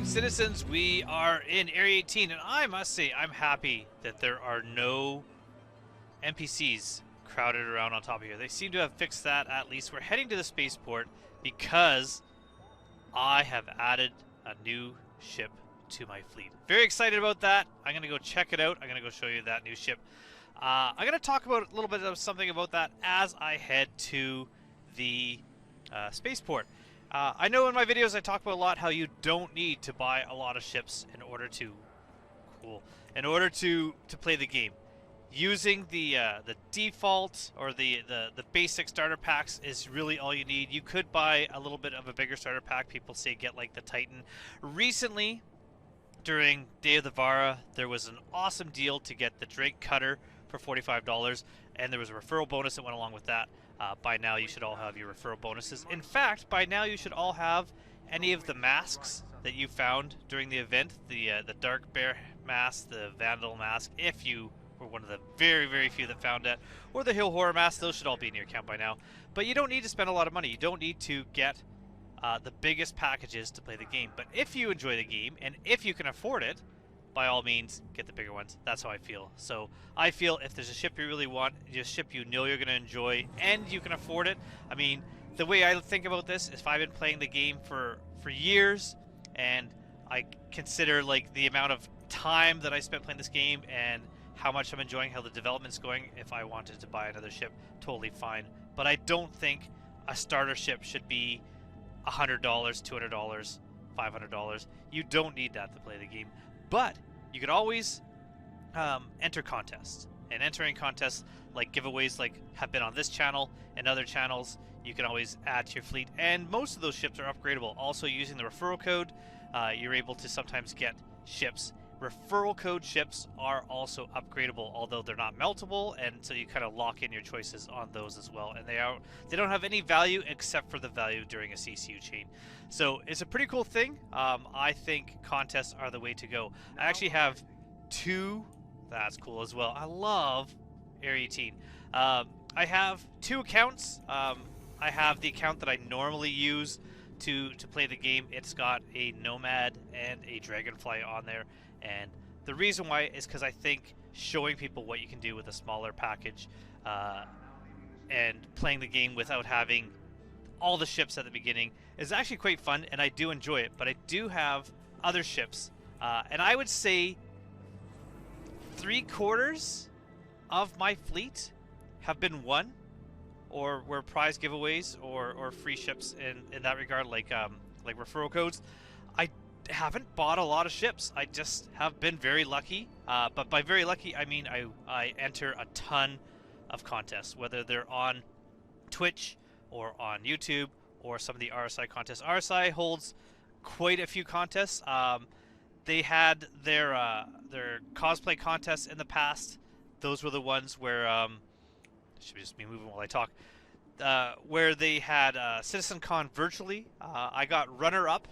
Citizens, we are in Area 18, and I must say I'm happy that there are no NPCs crowded around on top of here. They seem to have fixed that at least. We're heading to the spaceport because I have added a new ship to my fleet. Very excited about that. I'm going to go check it out. I'm going to go show you that new ship. I'm going to talk about a little bit of something about that as I head to the spaceport. I know in my videos I talk about a lot how you don't need to buy a lot of ships in order to play the game. Using the default or the basic starter packs is really all you need. You could buy a little bit of a bigger starter pack. People say get like the Titan. Recently, during Day of the Vara, there was an awesome deal to get the Drake Cutter for $45, and there was a referral bonus that went along with that. By now you should all have your referral bonuses. In fact, by now you should all have any of the masks that you found during the event. The Dark Bear mask, the Vandal mask, if you were one of the very, very few that found it, or the Hill Horror mask, those should all be in your account by now. But you don't need to spend a lot of money. You don't need to get the biggest packages to play the game. But if you enjoy the game, and if you can afford it, by all means, get the bigger ones. That's how I feel. So I feel if there's a ship you really want, a ship you know you're going to enjoy, and you can afford it. I mean, the way I think about this is if I've been playing the game for years, and I consider like the amount of time that I spent playing this game and how much I'm enjoying how the development's going, if I wanted to buy another ship, totally fine. But I don't think a starter ship should be $100, $200, $500. You don't need that to play the game. But you could always enter contests, and entering contests like giveaways like have been on this channel and other channels, you can always add to your fleet, and most of those ships are upgradable. Also, using the referral code, you're able to sometimes get ships. Referral code ships are also upgradable, although they're not meltable, and so you kind of lock in your choices on those as well. And they don't have any value except for the value during a CCU chain. So it's a pretty cool thing. I think contests are the way to go. I actually have two. That's cool as well. I love Area 18. I have two accounts. I have the account that I normally use to play the game. It's got a Nomad and a Dragonfly on there. And the reason why is because I think showing people what you can do with a smaller package and playing the game without having all the ships at the beginning is actually quite fun, and I do enjoy it. But I do have other ships, and I would say 3/4 of my fleet have been won or were prize giveaways or free ships in that regard, like referral codes. I haven't bought a lot of ships. I just have been very lucky, but by very lucky I mean I enter a ton of contests, whether they're on Twitch or on YouTube or some of the RSI contests. RSI holds quite a few contests. They had their cosplay contests in the past. Those were the ones where should just be moving while I talk. Where they had CitizenCon virtually. I got runner-up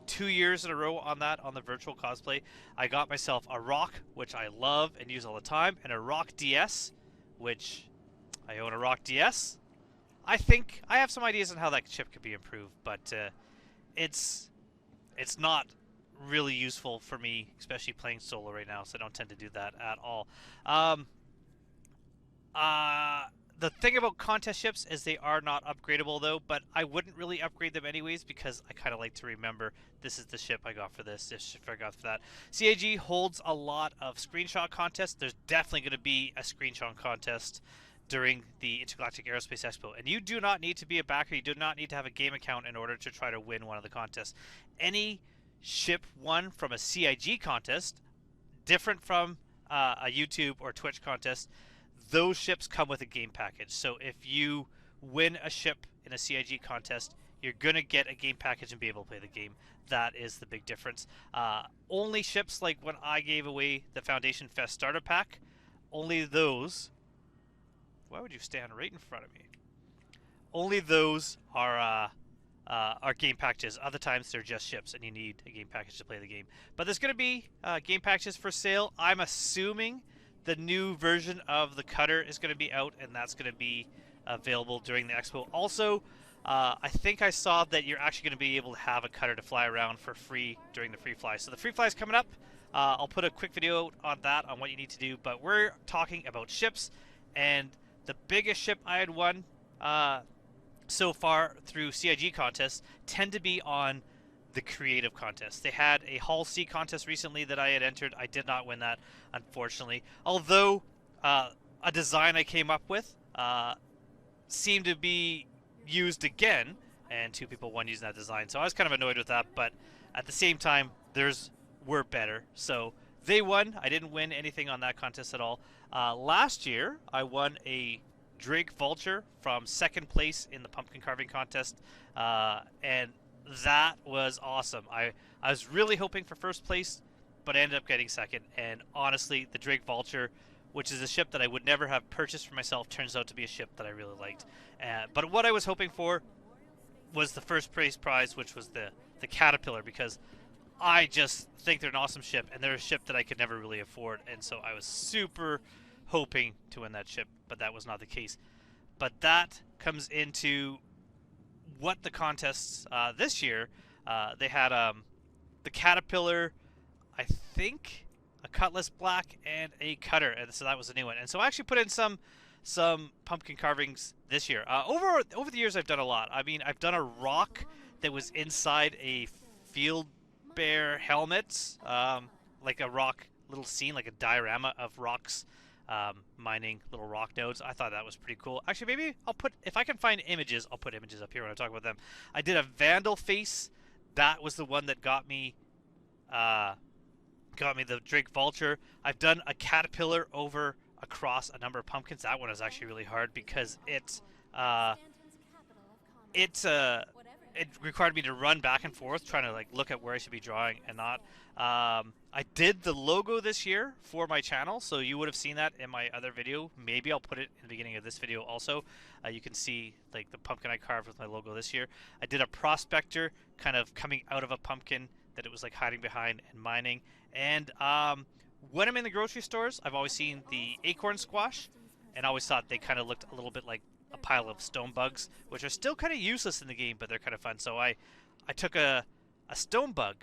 2 years in a row on that, on the virtual cosplay. I got myself a Rock, which I love and use all the time, and a Rock DS, which I own a Rock DS. I think I have some ideas on how that ship could be improved, but it's not really useful for me, especially playing solo right now, so I don't tend to do that at all. The thing about contest ships is they are not upgradable though, but I wouldn't really upgrade them anyways because I kind of like to remember this is the ship I got for this ship I got for that. CAG holds a lot of screenshot contests. There's definitely going to be a screenshot contest during the Intergalactic Aerospace Expo, and you do not need to be a backer. You do not need to have a game account in order to try to win one of the contests. Any ship won from a CIG contest, different from a YouTube or Twitch contest, those ships come with a game package. So if you win a ship in a CIG contest, you're going to get a game package and be able to play the game. That is the big difference. Only ships like when I gave away the Foundation Fest starter pack, only those Why would you stand right in front of me? Only those are game packages. Other times they're just ships, and you need a game package to play the game. But there's going to be game packages for sale. I'm assuming the new version of the cutter is going to be out, and that's going to be available during the expo. Also, I think I saw that you're actually going to be able to have a cutter to fly around for free during the free fly. So the free fly is coming up. I'll put a quick video on that, on what you need to do. But we're talking about ships, and the biggest ship I had won so far through CIG contests tend to be on the creative contests. They had a Hull C contest recently that I had entered. I did not win that, unfortunately. Although a design I came up with seemed to be used again, and 2 people won using that design. So I was kind of annoyed with that, but at the same time, theirs were better. So they won. I didn't win anything on that contest at all. Last year, I won a Drake Vulture from 2nd place in the pumpkin carving contest, and that was awesome. I was really hoping for 1st place, but I ended up getting 2nd. And honestly, the Drake Vulture, which is a ship that I would never have purchased for myself, turns out to be a ship that I really liked. But what I was hoping for was the 1st place prize, which was the Caterpillar, because I just think they're an awesome ship, and they're a ship that I could never really afford. And so I was super hoping to win that ship, but that was not the case. But that comes into what the contests this year. They had the Caterpillar, I think, a Cutlass Black, and a Cutter, and so that was a new one. And so I actually put in some pumpkin carvings this year. Over the years, I've done a lot. I mean, I've done a rock that was inside a field bear helmet, like a rock little scene, like a diorama of rocks mining little rock nodes. I thought that was pretty cool. Actually, maybe I'll put, if I can find images, I'll put images up here when I talk about them. I did a Vandal face. That was the one that got me the Drake Vulture. I've done a Caterpillar over across a number of pumpkins. That one is actually really hard because it required me to run back and forth trying to like look at where I should be drawing and not. I did the logo this year for my channel, so you would have seen that in my other video. Maybe I'll put it in the beginning of this video also. You can see like the pumpkin I carved with my logo this year. I did a prospector kind of coming out of a pumpkin that it was like hiding behind and mining. And when I'm in the grocery stores, I've always seen the acorn squash, and I always thought they kind of looked a little bit like a pile of stone bugs, which are still kind of useless in the game, but they're kind of fun. So I took a stone bug,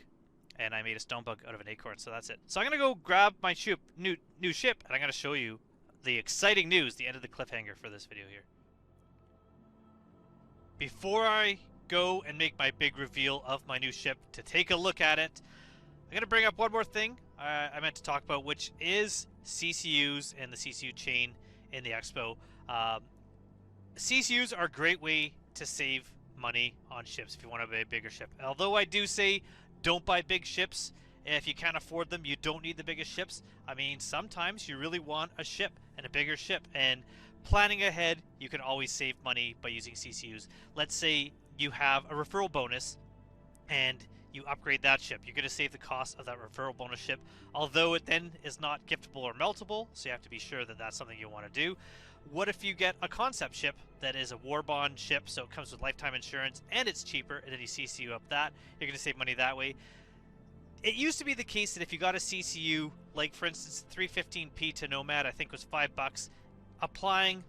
and I made a stone bug out of an acorn. So that's it. So I'm gonna go grab my new ship, and I'm gonna show you the exciting news, the end of the cliffhanger for this video here. Before I go and make my big reveal of my new ship, to take a look at it, I'm gonna bring up one more thing I meant to talk about, which is CCUs and the CCU chain in the expo. CCUs are a great way to save money on ships if you want to buy a bigger ship. Although I do say don't buy big ships. If you can't afford them, you don't need the biggest ships. I mean, sometimes you really want a ship and a bigger ship. And planning ahead, you can always save money by using CCUs. Let's say you have a referral bonus and you upgrade that ship. You're going to save the cost of that referral bonus ship, although it then is not giftable or meltable, so you have to be sure that that's something you want to do. What if you get a concept ship that is a war bond ship, so it comes with lifetime insurance and it's cheaper, and then you CCU up that? You're going to save money that way. It used to be the case that if you got a CCU, like for instance 315p to Nomad, I think was $5, applying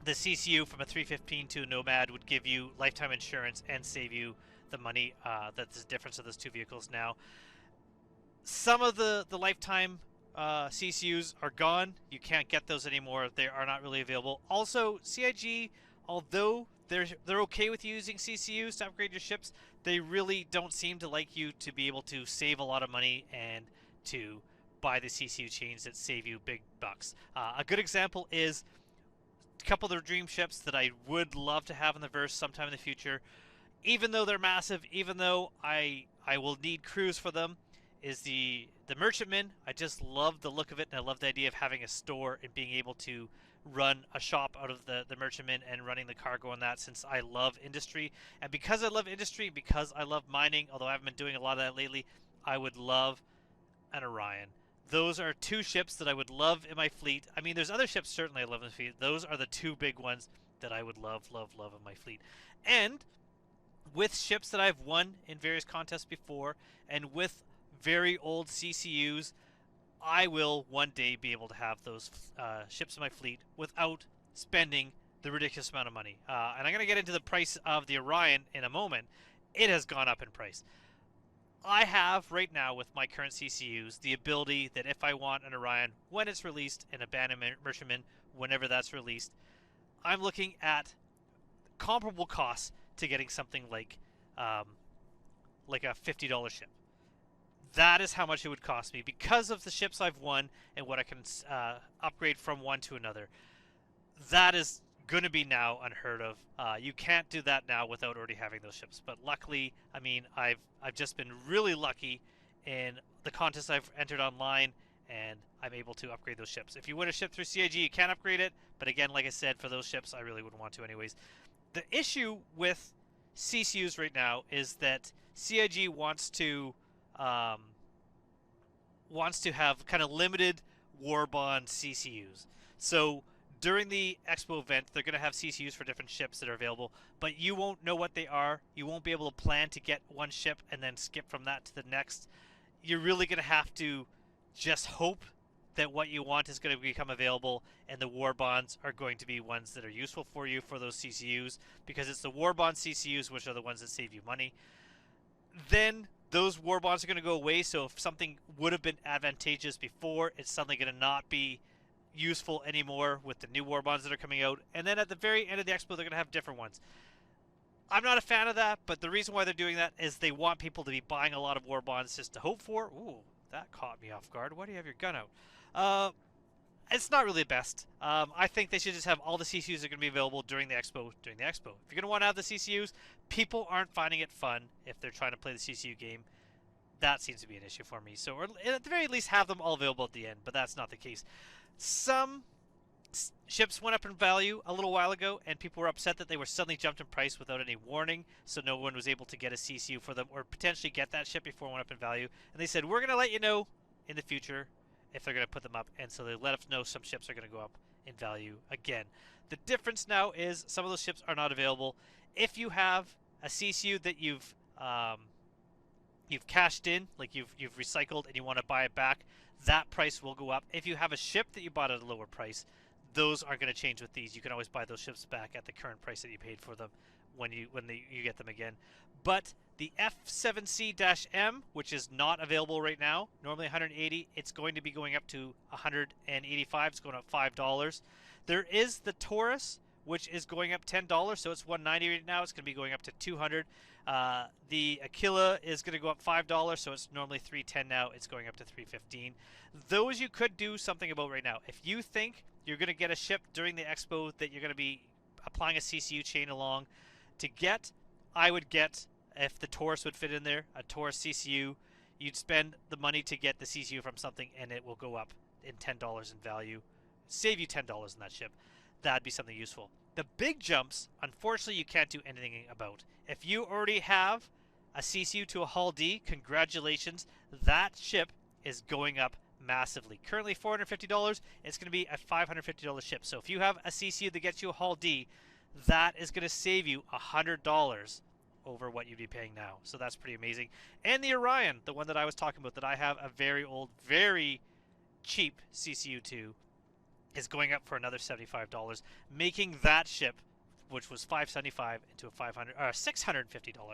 the CCU from a 315 to a Nomad would give you lifetime insurance and save you the money. That's the difference of those two vehicles now. Some of the lifetime CCUs are gone. You can't get those anymore. They are not really available. Also, CIG, although they're okay with using CCUs to upgrade your ships, they really don't seem to like you to be able to save a lot of money and to buy the CCU chains that save you big bucks. A good example is a couple of their dream ships that I would love to have in the verse sometime in the future, even though they're massive, even though I will need crews for them, is the Merchantman. I just love the look of it, and I love the idea of having a store and being able to run a shop out of the Merchantman and running the cargo on that, since I love industry. And because I love industry, and because I love mining, although I haven't been doing a lot of that lately, I would love an Orion. Those are two ships that I would love in my fleet. I mean, there's other ships certainly I love in the fleet. Those are the two big ones that I would love, love, love in my fleet. And with ships that I've won in various contests before, and with very old CCUs, I will one day be able to have those ships in my fleet without spending the ridiculous amount of money. And I'm going to get into the price of the Orion in a moment. It has gone up in price. I have right now with my current CCUs the ability that if I want an Orion when it's released, an abandoned merchantman whenever that's released, I'm looking at comparable costs to getting something like a $50 ship. That is how much it would cost me because of the ships I've won and what I can upgrade from one to another. That is going to be now unheard of. You can't do that now without already having those ships. But luckily, I mean, I've just been really lucky in the contests I've entered online, and I'm able to upgrade those ships. If you win a ship through CIG, you can upgrade it. But again, like I said, for those ships, I really wouldn't want to anyways. The issue with CCUs right now is that CIG wants to have kind of limited war bond CCUs. So during the expo event, they're going to have CCUs for different ships that are available, but you won't know what they are. You won't be able to plan to get one ship and then skip from that to the next. You're really going to have to just hope that what you want is going to become available, and the war bonds are going to be ones that are useful for you for those CCUs, because it's the war bond CCUs which are the ones that save you money. Then those war bonds are going to go away, so if something would have been advantageous before, it's suddenly going to not be useful anymore with the new war bonds that are coming out. And then at the very end of the expo, they're going to have different ones. I'm not a fan of that, but the reason why they're doing that is they want people to be buying a lot of war bonds just to hope for. Ooh, that caught me off guard. Why do you have your gun out? It's not really the best. I think they should just have all the CCUs that are going to be available during the expo. If you're going to want to have the CCUs, people aren't finding it fun if they're trying to play the CCU game. That seems to be an issue for me. So, or at the very least, have them all available at the end, but that's not the case. Some ships went up in value a little while ago, and people were upset that they were suddenly jumped in price without any warning, so no one was able to get a CCU for them or potentially get that ship before it went up in value. And they said, we're going to let you know in the future if they're going to put them up, and so they let us know some ships are going to go up in value again. The difference now is some of those ships are not available. If you have a CCU that you've cashed in, like you've recycled and you want to buy it back, that price will go up. If you have a ship that you bought at a lower price, those aren't going to change with these. You can always buy those ships back at the current price that you paid for them when you get them again. But the F7C-M, which is not available right now, normally 180, it's going to be going up to 185. It's going up $5. There is the Taurus, which is going up $10, so it's 190 right now. It's going to be going up to 200. The Aquila is going to go up $5, so it's normally 310 now. It's going up to 315. Those you could do something about right now. If you think you're going to get a ship during the expo that you're going to be applying a CCU chain along to get, I would get, if the Taurus would fit in there, a Taurus CCU. You'd spend the money to get the CCU from something, and it will go up in $10 in value. Save you $10 in that ship. That'd be something useful. The big jumps, unfortunately, you can't do anything about. If you already have a CCU to a Hull D, congratulations. That ship is going up massively. Currently $450, it's going to be a $550 ship. So if you have a CCU that gets you a Hull D, that is going to save you $100 over what you'd be paying now. So that's pretty amazing. And the Orion, the one that I was talking about, that I have a very old, very cheap CCU to, is going up for another $75, making that ship, which was $575, into a $650,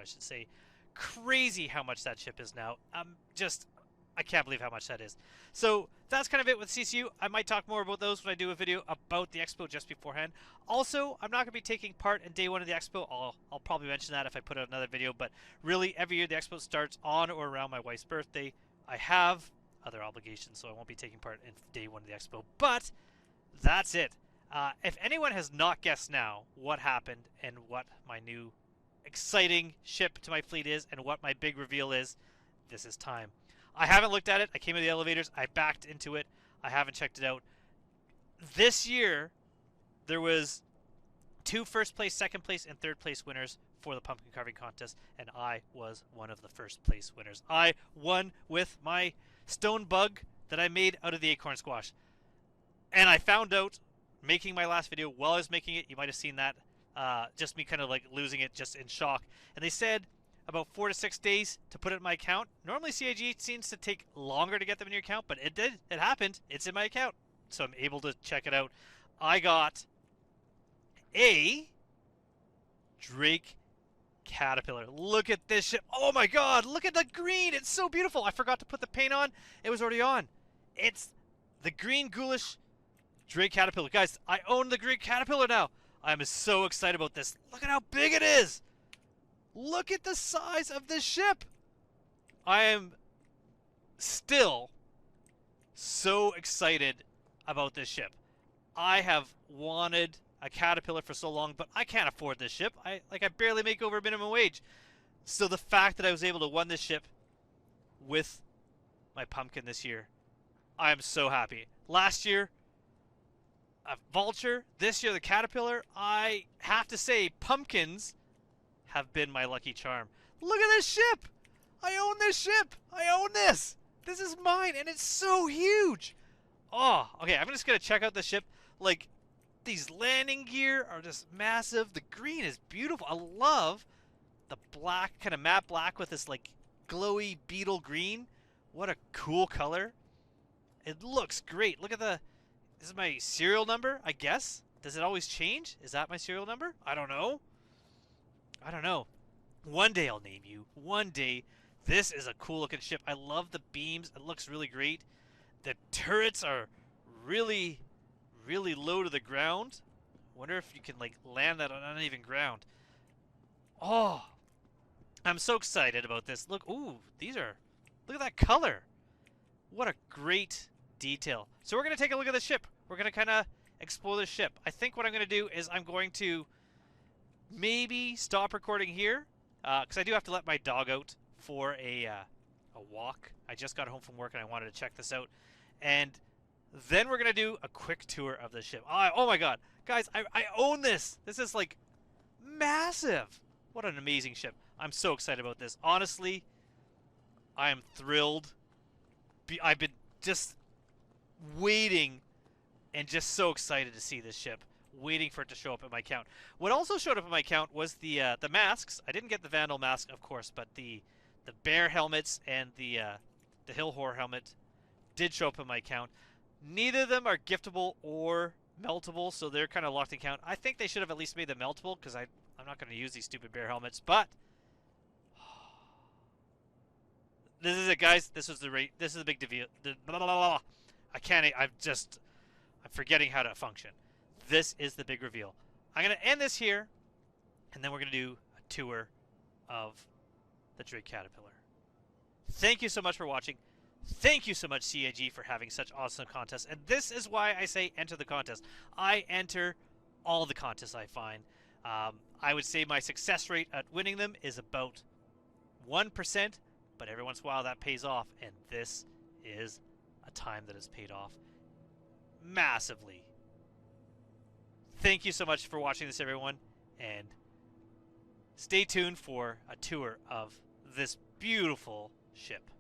I should say. Crazy how much that ship is now. I can't believe how much that is. So that's kind of it with CCU. I might talk more about those when I do a video about the expo just beforehand. Also, I'm not going to be taking part in day one of the expo. I'll probably mention that if I put out another video. But really, every year the expo starts on or around my wife's birthday. I have other obligations, so I won't be taking part in day one of the expo. But that's it. If anyone has not guessed now what happened and what my new exciting ship to my fleet is and what my big reveal is, this is time. I haven't looked at it. I came to the elevators. I backed into it. I haven't checked it out. This year, there was 2 first place, second place, and third place winners for the pumpkin carving contest, and I was one of the first place winners. I won with my stone bug that I made out of the acorn squash. And I found out making my last video while I was making it, you might have seen that, just me kind of like losing it just in shock. And they said about 4 to 6 days to put it in my account. Normally CIG seems to take longer to get them in your account, but it did. It happened. It's in my account. So I'm able to check it out. I got a Drake caterpillar. Look at this ship. Oh my god, look at the green. It's so beautiful. I forgot to put the paint on. It was already on. It's the green ghoulish Drake caterpillar. Guys, I own the Drake caterpillar now. I'm so excited about this. Look at how big it is. Look at the size of this ship. I am still so excited about this ship. I have wanted a caterpillar for so long, but I can't afford this ship. I barely make over minimum wage. So the fact that I was able to win this ship with my pumpkin this year, I am so happy. Last year, a vulture. This year, the caterpillar. I have to say, pumpkins have been my lucky charm. Look at this ship. I own this ship. I own this. This is mine, and it's so huge. Oh, okay. I'm just going to check out the ship. Like, these landing gear are just massive. The green is beautiful. I love the black, kind of matte black with this, like, glowy beetle green. What a cool color. It looks great. Look at the... This is my serial number, I guess? Does it always change? Is that my serial number? I don't know. I don't know. One day I'll name you. One day. This is a cool looking ship. I love the beams. It looks really great. The turrets are really, really low to the ground. Wonder if you can like land that on uneven ground. Oh, I'm so excited about this. Look, ooh, these are, look at that color. What a great detail. So we're going to take a look at the ship. We're going to kind of explore the ship. I think what I'm going to do is I'm going to maybe stop recording here because I do have to let my dog out for a walk. I just got home from work and I wanted to check this out. And then we're going to do a quick tour of the ship. Oh my god. Guys, I own this. This is like massive. What an amazing ship. I'm so excited about this. Honestly, I am thrilled. I've been just waiting and just so excited to see this ship. Waiting for it to show up in my account. What also showed up in my account was the masks. I didn't get the Vandal mask, of course, but the bear helmets and the hill horror helmet did show up in my account. Neither of them are giftable or meltable, so they're kind of locked in account. I think they should have at least made them meltable because I'm not going to use these stupid bear helmets. But this is it, guys. This is the big reveal. I can't. I'm forgetting how to function. This is the big reveal. I'm going to end this here, and then we're going to do a tour of the Drake Caterpillar. Thank you so much for watching. Thank you so much, CIG, for having such awesome contests. And this is why I say enter the contest. I enter all the contests I find. I would say my success rate at winning them is about 1%, but every once in a while that pays off, and this is a time that has paid off massively. Thank you so much for watching this, everyone, and stay tuned for a tour of this beautiful ship.